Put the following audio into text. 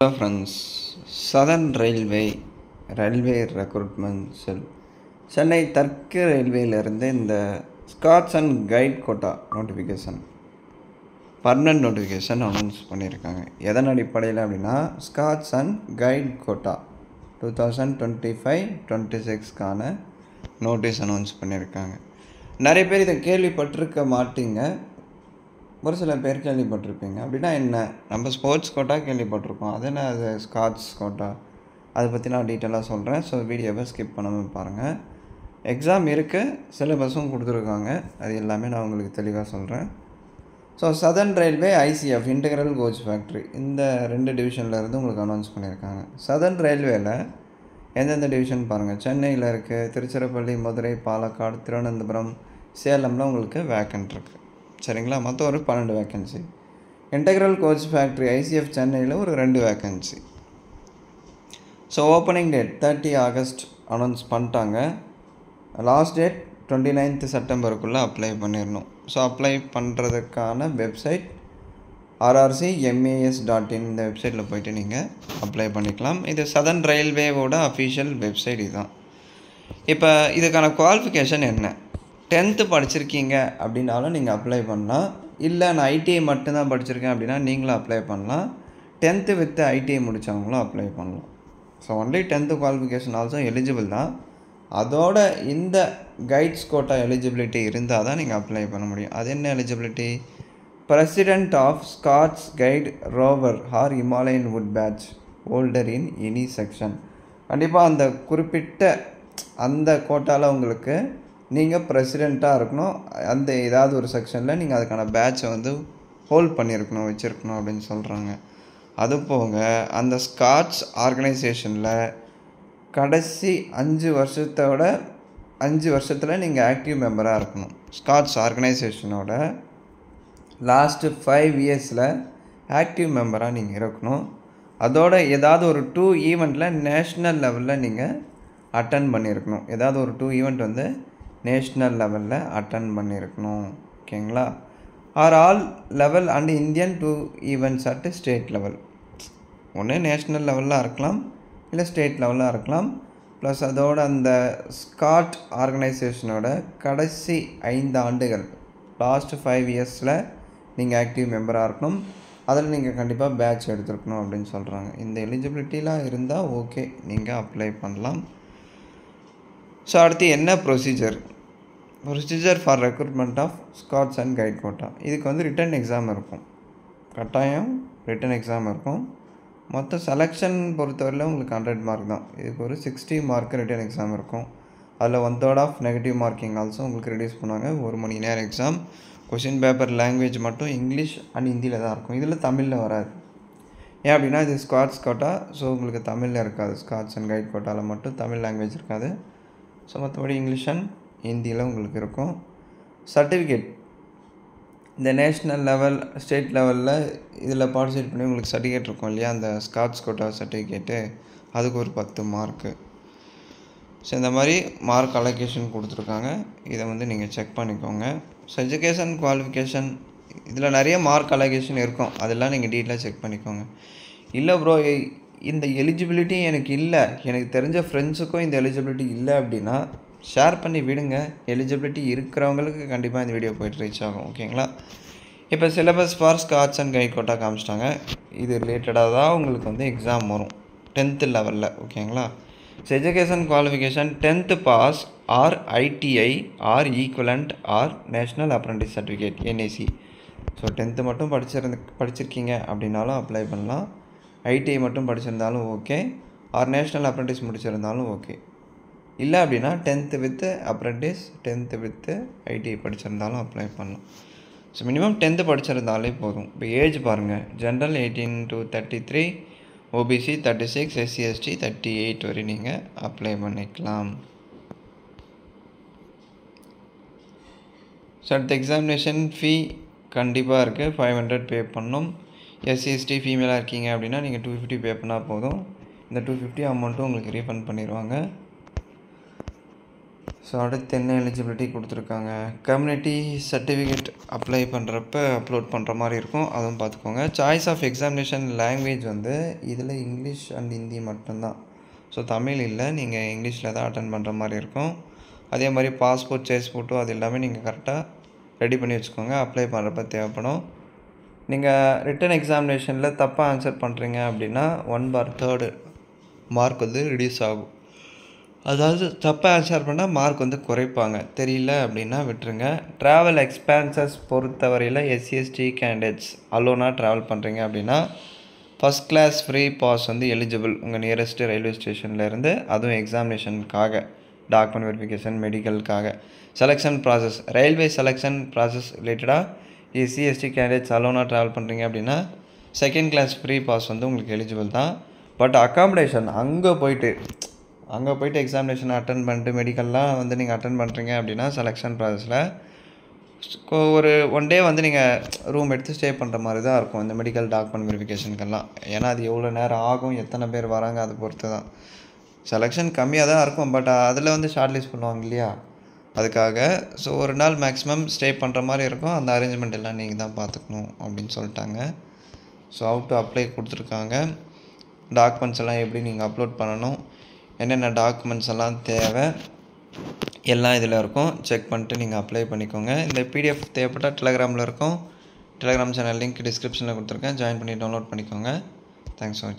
Hello friends, Southern railway recruitment cell Chennai தெற்கு ரயில்வேயிலிருந்து இந்த scouts and guide quota permanent notification announce பண்ணியிருக்காங்க. எதன் அடிப்படையில் அப்படின்னா ஸ்காட்ஸ் அண்ட் கைட் கோட்டா 2025-26க்கான நோட்டீஸ் அனௌன்ஸ் பண்ணியிருக்காங்க. நிறைய பேர் இதை கேள்விப்பட்டிருக்க மாட்டீங்க, ஒரு சில பேர் கேள்விப்பட்டிருப்பீங்க. அப்படின்னா என்ன, நம்ம ஸ்போர்ட்ஸ் கோட்டா கேள்விப்பட்டிருக்கோம், அது என்ன அது ஸ்காட்ஸ் கோட்டா, அதை பற்றி நான் டீட்டெயிலாக சொல்கிறேன். ஸோ வீடியோவை ஸ்கிப் பண்ணாமல் பாருங்கள். எக்ஸாம் இருக்குது, சிலபஸும் கொடுத்துருக்காங்க, அது எல்லாமே நான் உங்களுக்கு தெளிவாக சொல்கிறேன். So southern railway ICF integral coach factory இந்த 2 டிவிஷன்லேருந்து உங்களுக்கு அனௌன்ஸ் பண்ணியிருக்காங்க. சதர்ன் ரயில்வேயில் எந்தெந்த டிவிஷன் பாருங்கள். சென்னையில் இருக்குது, திருச்சிராப்பள்ளி, மதுரை, பாலக்காடு, திருவனந்தபுரம், சேலமில் உங்களுக்கு வேக்கன்ட் இருக்குது. சரிங்களா, மொத்தம் ஒரு 12 vacancy. Integral coach factory ICF சென்னையில் ஒரு 2 vacancy. So opening date 30 August announce பண்ணிட்டாங்க. லாஸ்ட் டேட் 29 செப்டம்பருக்குள்ளே அப்ளை பண்ணிடணும். ஸோ அப்ளை பண்ணுறதுக்கான வெப்சைட் rrcmas.in இந்த வெப்சைட்டில் போய்ட்டு நீங்கள் அப்ளை பண்ணிக்கலாம். இது சதர்ன் ரயில்வேவோட அஃபிஷியல் வெப்சைட் இதுதான். இப்போ இதுக்கான குவாலிஃபிகேஷன் என்ன, 10th படிச்சிருக்கீங்க அப்படின்னாலும் நீங்கள் அப்ளை பண்ணலாம். இல்லை நான் ITI மட்டும்தான் படிச்சிருக்கேன் அப்படின்னா நீங்களும் அப்ளை பண்ணலாம். 10th வித் ITI முடித்தவங்களும் அப்ளை பண்ணலாம். So only 10th qualification also eligible தான். அதோட இந்த கைட்ஸ் கோட்டா எலிஜிபிலிட்டி இருந்தால் தான் நீங்கள் அப்ளை பண்ண முடியும். அது என்ன eligibility, president of scouts guide rover or Himalayan wood badge holder in any section. கண்டிப்பாக அந்த குறிப்பிட்ட அந்த கோட்டாவில் உங்களுக்கு நீங்கள் பிரசிடெண்ட்டாக இருக்கணும். அந்த ஏதாவது ஒரு செக்ஷனில் நீங்கள் அதுக்கான பேட்சை வந்து ஹோல்ட் பண்ணியிருக்கணும், வச்சுருக்கணும் அப்படின்னு சொல்கிறாங்க. அது போக அந்த ஸ்காட்ஸ் ஆர்கனைசேஷனில் கடைசி 5 வருஷத்தில் நீங்கள் ஆக்டிவ் மெம்பராக இருக்கணும். ஸ்காட்ஸ் ஆர்கனைசேஷனோட லாஸ்ட்டு 5 இயர்ஸில் ஆக்டிவ் மெம்பராக நீங்கள் இருக்கணும். அதோட ஏதாவது ஒரு 2 ஈவெண்ட்டில் நேஷ்னல் லெவலில் நீங்கள் அட்டன் பண்ணியிருக்கணும். ஏதாவது ஒரு 2 ஈவெண்ட் வந்து நேஷ்னல் லெவலில் அட்டன் பண்ணியிருக்கணும். ஓகேங்களா. Are all level and Indian 2 events at state level. ஒன்று நேஷ்னல் லெவலில் இருக்கலாம், இல்லை ஸ்டேட் லெவலில் இருக்கலாம். ப்ளஸ் அதோட அந்த ஸ்காட் ஆர்கனைசேஷனோட கடைசி 5 ஆண்டுகள் லாஸ்ட் 5 இயர்ஸில் நீங்கள் ஆக்டிவ் மெம்பராக இருக்கணும். அதில் நீங்கள் கண்டிப்பாக பேட்ச் எடுத்துருக்கணும் அப்படின்னு சொல்கிறாங்க. இந்த எலிஜிபிலிட்டிலாம் இருந்தால் ஓகே, நீங்கள் அப்ளை பண்ணலாம். ஸோ அடுத்து என்ன procedure for recruitment of scouts and guide quota. இதுக்கு வந்து ரிட்டன் எக்ஸாம் இருக்கும், கட்டாயம் ரிட்டன் எக்ஸாம் இருக்கும். மொத்த செலெக்ஷன் பொறுத்தவரையில் உங்களுக்கு 100 மார்க் தான். இதுக்கு ஒரு 60 மார்க் ரிட்டன் எக்ஸாம் இருக்கும். அதில் 1/3 ஆஃப் நெகட்டிவ் மார்க்கிங் ஆல்சோ உங்களுக்கு ரெடியூஸ் பண்ணுவாங்க. 1 மணி நேரம் எக்ஸாம். கொஷின் பேப்பர் லாங்குவேஜ் மட்டும் இங்கிலீஷ் அண்ட் ஹிந்தியில் தான் இருக்கும். இதில் தமிழில் வராது. ஏன் அப்படின்னா இது ஸ்காட்ஸ் கோட்டா, ஸோ உங்களுக்கு தமிழில் இருக்காது. ஸ்காட்ஸ் அண்ட் கைட் கோட்டாவில் மட்டும் தமிழ் லாங்குவேஜ் இருக்காது. ஸோ மற்றபடி இங்கிலீஷ் அண்ட் ஹிந்தியில் உங்களுக்கு இருக்கும். சர்டிஃபிகேட் இந்த நேஷ்னல் லெவல், ஸ்டேட் லெவலில் இதில் பார்ட்டிசிபேட் பண்ணி உங்களுக்கு சர்டிஃபிகேட் இருக்கும் இல்லையா, அந்த ஸ்காட்ஸ் கோட்டா சர்டிஃபிகேட்டு, அதுக்கு ஒரு 10 மார்க்கு. ஸோ இந்த மாதிரி மார்க் அலோகேஷன் கொடுத்துருக்காங்க. இதை வந்து நீங்கள் செக் பண்ணிக்கோங்க. ஸோ எஜுகேஷன் குவாலிஃபிகேஷன் இதில் நிறைய மார்க் அலோகேஷன் இருக்கும், அதெல்லாம் நீங்கள் டீட்டெயிலாக செக் பண்ணிக்கோங்க. இல்லை ப்ரோ இந்த எலிஜிபிலிட்டி எனக்கு இல்லை, எனக்கு தெரிஞ்ச ஃப்ரெண்ட்ஸுக்கும் இந்த எலிஜிபிலிட்டி இல்லை அப்படின்னா ஷேர் பண்ணி விடுங்க. எலிஜிபிலிட்டி இருக்கிறவங்களுக்கு கண்டிப்பாக இந்த வீடியோ போய்ட்டு ரீச் ஆகும். ஓகேங்களா. இப்போ syllabus for scouts and guide quota காமிச்சிட்டாங்க. இது ரிலேட்டடாக தான் உங்களுக்கு வந்து எக்ஸாம் வரும் 10th லெவலில். ஓகேங்களா. So education qualification 10th pass or ITI or equivalent or national apprentice certificate NAC. So 10th மட்டும் படிச்சிருக்கீங்க அப்படின்னாலும் அப்ளை பண்ணலாம். ITI மட்டும் படிச்சிருந்தாலும் ஓகே, ஆர் நேஷ்னல் அப்ரெண்டிஸ் முடிச்சிருந்தாலும் ஓகே. இல்லை அப்படின்னா 10th with apprentice, 10th with ITI படிச்சிருந்தாலும் அப்ளை பண்ணலாம். ஸோ மினிமம் 10th படிச்சிருந்தாலே போதும். இப்போ ஏஜ் பாருங்கள், general 18 to 33, OBC 36, SC ST 38 வரை நீங்கள் அப்ளை பண்ணிக்கலாம். ஸோ அடுத்த எக்ஸாமினேஷன் ஃபீ கண்டிப்பாக இருக்குது, 500 பே பண்ணணும். SC ST ஃபீமேலாக இருக்கீங்க அப்படின்னா நீங்கள் 250 பே பண்ணால் போதும். இந்த 250 அமௌண்ட்டும் உங்களுக்கு ரீஃபண்ட் பண்ணிடுவாங்க. ஸோ அடுத்து என்ன எலிஜிபிலிட்டி கொடுத்துருக்காங்க, கம்யூனிட்டி சர்டிஃபிகேட் அப்ளை பண்ணுறப்ப அப்லோட் பண்ணுற மாதிரி இருக்கும், அதுவும் பார்த்துக்கோங்க. சாய்ஸ் ஆஃப் எக்ஸாமினேஷன் லாங்குவேஜ் வந்து இதில் இங்கிலீஷ் அண்ட் ஹிந்தி மட்டும்தான். ஸோ தமிழ் இல்லை, நீங்கள் இங்கிலீஷில் தான் அட்டன் பண்ணுற மாதிரி இருக்கும். அதே மாதிரி பாஸ்போர்ட் சைஸ் ஃபோட்டோ அது எல்லாமே நீங்கள் கரெக்டாக ரெடி பண்ணி வச்சுக்கோங்க, அப்ளை பண்ணுறப்ப தேவைப்படும். நீங்கள் ரிட்டன் எக்ஸாமினேஷனில் தப்பாக ஆன்சர் பண்ணுறீங்க அப்படின்னா 1/3 மார்க் வந்து ரிடியூஸ் ஆகும். அதாவது தப்பாக ஆன்சர் பண்ணால் மார்க் வந்து குறைப்பாங்க, தெரியல அப்படின்னா விட்டுருங்க. ட்ராவல் எக்ஸ்பென்சஸ் பொறுத்தவரையில் எஸ்சிஎஸ்டி கேண்டிடேட்ஸ் அலோனாக ட்ராவல் பண்ணுறீங்க அப்படின்னா ஃபஸ்ட் கிளாஸ் ஃப்ரீ பாஸ் வந்து எலிஜிபிள் உங்கள் நியரஸ்ட்டு ரயில்வே ஸ்டேஷன்லேருந்து, அதுவும் எக்ஸாமினேஷனுக்காக, டாக்குமெண்ட் வெரிஃபிகேஷன், மெடிக்கலுக்காக. Selection process, railway selection process ரிலேட்டடாக எஸ்சிஎஸ்டி கேண்டிடேட்ஸ் அலோனாக ட்ராவல் பண்ணுறீங்க அப்படின்னா செகண்ட் கிளாஸ் ஃப்ரீ பாஸ் வந்து உங்களுக்கு எலிஜிபிள் தான். பட் அக்காமடேஷன் அங்கே போயிட்டு எக்ஸாமினேஷன் அட்டன் பண்ணிட்டு மெடிக்கல்லாம் வந்து நீங்கள் அட்டன் பண்ணுறீங்க அப்படின்னா செலெக்ஷன் ப்ராசஸில் ஒரு 1 டே வந்து நீங்கள் ரூம் எடுத்து ஸ்டே பண்ணுற மாதிரி தான் இருக்கும் இந்த மெடிக்கல் டாக்குமெண்ட் வெரிஃபிகேஷனுக்கெல்லாம். ஏன்னா அது எவ்வளோ நேரம் ஆகும், எத்தனை பேர் வராங்க, அதை பொறுத்து தான். செலெக்ஷன் கம்மியாக தான் இருக்கும், பட் அதில் வந்து ஷார்ட் லிஸ்ட் பண்ணுவாங்க இல்லையா, அதுக்காக. ஸோ ஒரு நாள் மேக்ஸிமம் ஸ்டே பண்ணுற மாதிரி இருக்கும், அந்த அரேஞ்ச்மெண்ட் எல்லாம் நீங்கள் தான் பார்த்துக்கணும் அப்படின்னு சொல்லிட்டாங்க. ஸோ ஹவ் டு அப்ளை கொடுத்துருக்காங்க. டாக்குமெண்ட்ஸ் எல்லாம் எப்படி நீங்கள் அப்லோட் பண்ணணும், என்னென்ன டாக்குமெண்ட்ஸ் எல்லாம் தேவை, எல்லாம் இதில் இருக்கும். செக் பண்ணிட்டு நீங்கள் அப்ளை பண்ணிக்கோங்க. இந்த பிடிஎஃப் தேவைப்பட்டால் டெலகிராமில் இருக்கும். டெலகிராம் சேனல் லிங்க் டிஸ்கிரிப்ஷனில் கொடுத்துருக்கேன், ஜாயின் பண்ணி டவுன்லோட் பண்ணிக்கோங்க. தேங்க்ஸ் ஃபார் வாட்சிங்.